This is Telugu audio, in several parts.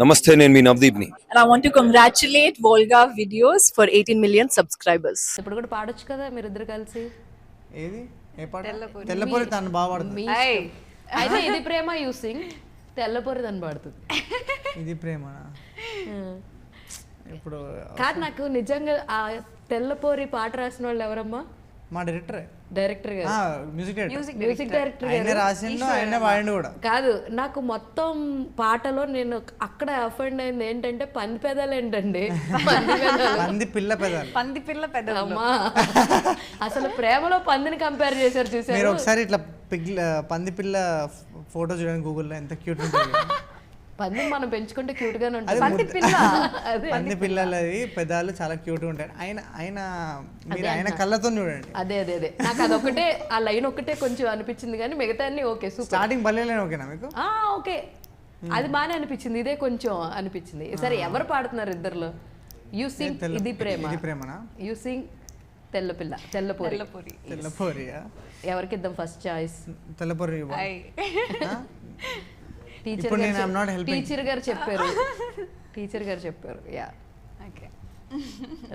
నమస్తే, నేను మీ నవదీప్ని. And I want to congratulate Volga Videos for 18 million subscribers. ఇప్పుడు కూడా పాడొచ్చు కదా మీరిద్దరు కలిసి. ఏది ఏ పాట? తెల్లపొరి తను బాగా పాడుతుంది. మీ ఇష్టం. అయితే ఇది ప్రేమ యూసింగ్ తెల్లపొరి తను పాడుతుంది. ఇది ప్రేమ ఇప్పుడు కాదు, నాకు నిజంగా ఆ తెల్లపొరి పాట రాసిన వాళ్ళు ఎవరమ్మా? మా డైరెక్టర్ గారు, మ్యూజిక్ డైరెక్టర్ ఆయన రాసిండు, ఆయన వాడిండు కూడా. కాదు, నాకు మొత్తం పాటలో నేను అక్కడ అఫెండ్ అయింది ఏంటంటే పంది పెదాలు ఏంటండి, పంది పిల్ల పెదాలు. అమ్మా అసలు ప్రేమలో పందిని కంపేర్ చేశారు మీరు చూసారు. ఒకసారి ఇట్లా పంది పిల్ల ఫోటో చూడండి గూగుల్లో, ఎంత క్యూట్ ఉంటుంది. పంది మనం పెంచుకుంటే క్యూట్ గానే అది ఉంటుంది. పంది పిల్లలది పెదాలు చాలా క్యూట్ ఉంటాయి. ఆయన మీరు ఆయన కళ్ళతో చూడండి. అదే నాకు అదొకటే, ఆ లైన్ ఒకటే కొంచెం అనిపించింది కానీ మిగతా అన్ని ఓకే, సూపర్. స్టార్టింగ్ బల్లెలైన ఓకేనా మీకు? ఓకే, అది బాగానే అనిపించింది, ఇదే కొంచెం అనిపించింది. సరే, ఎవరు పాడుతున్నారు ఇద్దరులో? యూ సింగ్ ఇది ప్రేమనా? You sing తెల్లపొరి. ఎవరికి ఇద్దాం ఫస్ట్ చాయిస్? తెల్లపొరి. టీచర్ గారు చెప్పారు. Yeah,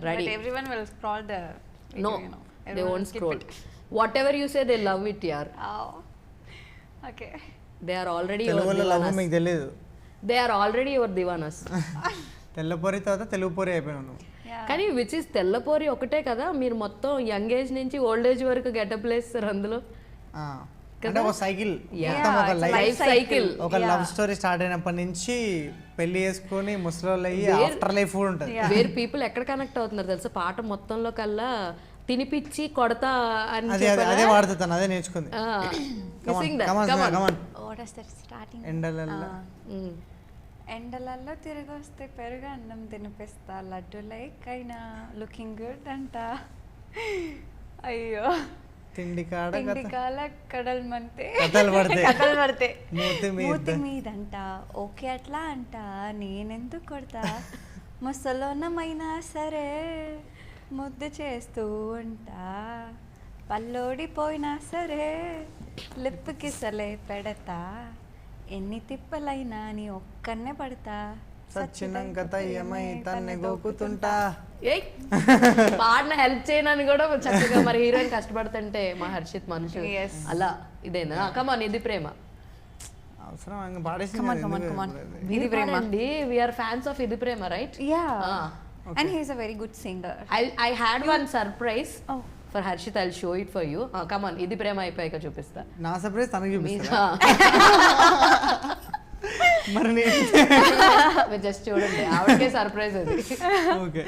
ready. Everyone will scroll the No, they won't scroll. Whatever you say, they love it, yaar. Oh, okay. They are already తెలుగులో లవ్ మీకు తెలియదు. They are already your divanas. తెల్లపొరి తర్వాత తెలుగు పొరి అయిపోయాను. కానీ విచ్ ఇస్ తెల్లపొరి ఒకటే కదా, మీరు మొత్తం యంగ్ ఏజ్ నుంచి ఓల్డ్ ఏజ్ వరకు గెటప్ వేస్తారు అందులో. అంటే ఒక సైకిల్, లైఫ్ సైకిల్, ఒక లవ్ స్టోరీ స్టార్ట్ అయినప్పటి నుంచి పెళ్లి చేసుకొని ముసలోళ్ళు అయ్యి ఆఫ్టర్ లైఫ్ కూడా ఉంటుంది. వేర్ పీపుల్ ఎక్కడ కనెక్ట్ అవుతున్నారు తెలుసా? పాట మొత్తంలో కల్లా తినిపిచ్చి కొడతా అని అదే వాడుతాను, అదే నేర్చుకుంది. ఎండలల్లో తిరిగి వస్తే పెరుగు అన్నం తినిపిస్తా, లడ్డు లైక్ అయినా లుకింగ్ గుడ్ అంట. అయ్యో, తిండి కాల కడల్ మంతే కథలు పడితే మూతి మీదంట. ఓకే అట్లా అంట, నేనెందుకు కొడతా, ముసలోనమైనా సరే ముద్దు చేస్తూ ఉంటా, పల్లోడిపోయినా సరే లిప్ కిసలే పెడతా, ఎన్ని తిప్పలైనా నీ ఒక్కనే పడతా, సచ్చినంక తయ్యమై తన్నే గోకుతుంటా. పాడిన హెల్ప్ చేయనని కూడా చక్కగా మరి హీరోయిన్ కష్టపడుతుంటే మా హర్షిత్ మనుషు అలా ఇదేనా? కమాన్, ఇది ప్రేమ. ఇది ప్రేమ అండి, వి ఆర్ ఫ్యాన్స్ ఆఫ్ ఇది ప్రేమ, right? Yeah, and he is a very good singer. I had one surprise for Harshit, I will show it for you. Come on, ఇది ప్రేమ అయిపోయాక చూపిస్తా. నా సర్ప్రైజ్ తనకి చూపిస్తా. మరి జస్ట్ చూడండి, ఆవిడకే సర్ప్రైజ్ అది. ఓకే.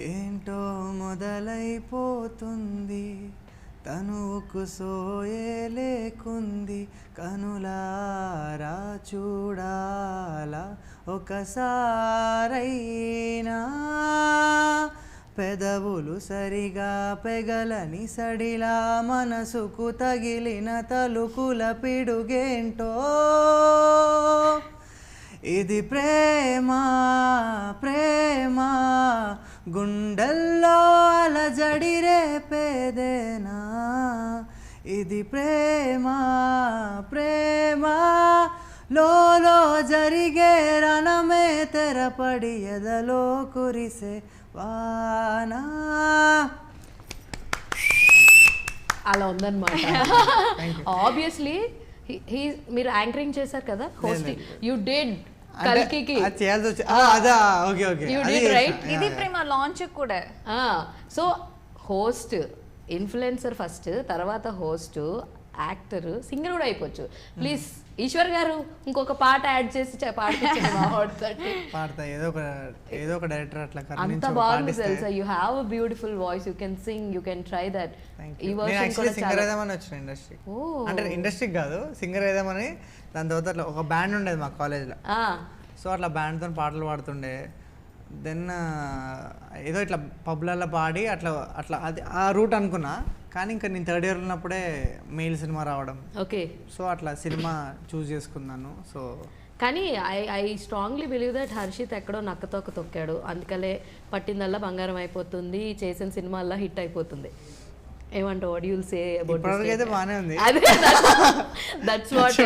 ఏంటో మొదలైపోతుంది, తనువుకు సోయే లేకుంది, కనులారా చూడాలా ఒకసారైనా, పెదవులు సరిగా పెగలని సడిలా, మనసుకు తగిలిన తలుకుల పిడుగేంటో, ఇది ప్రేమ గుండెల్లో అలజడి రేపేదేనా, ఇది ప్రేమ లోలో జరిగే రణమే తెరపడి ఎదలో కురిసే వానా. అలా ఉందన్నమాట. ఆబ్వియస్లీ మీరు యాంకరింగ్ చేశారు కదా, హోస్టింగ్ యు డిడ్. కల్కికి చేయాల్సి వచ్చి అదా, okay okay, you did right. ఇది ప్రేమ లాంచ్ కూడా. సో హోస్ట్, ఇన్ఫ్లుయెన్సర్ ఫస్ట్, తర్వాత హోస్ట్, యాక్టర్, సింగర్ కూడా అయిపోవచ్చు. ప్లీజ్ ఈశ్వర్ గారు ఇంకొక పాట యాడ్ చేసి పాడతా. ఏదో ఒక డైరెక్టర్ అట్లా అంత బాగుంది తెలుసా. You have a beautiful voice, you can sing, you can try that. ఈ వర్షన్ కూడా సింగర్ ఏదామని వచ్చిన ఇండస్ట్రీ, అంటే ఇండస్ట్రీకి కాదు, సింగర్ ఏదామని. దాని తర్వాత అట్లా ఒక బ్యాండ్ ఉండేది మా కాలేజ్లో, సో అట్లా బ్యాండ్తో పాటలు పాడుతుండే. దెన్ ఏదో ఇట్లా పబ్లలో పాడి అట్లా అది ఆ రూట్ అనుకున్నా. కానీ ఇంకా నేను థర్డ్ ఇయర్ ఉన్నప్పుడే మెయిల్ సినిమా రావడం, ఓకే, సో అట్లా సినిమా చూస్ చేసుకున్నాను. సో కానీ I strongly believe that Harshith ఎక్కడో నక్కతోక తొక్కాడు, అందుకలే పట్టిందల్లా బంగారం అయిపోతుంది, చేసిన సినిమాల్లో హిట్ అయిపోతుంది. ఏమంటావు? What you will say about this? ఇప్పటివరకు అయితే బాగానే ఉంది. That's what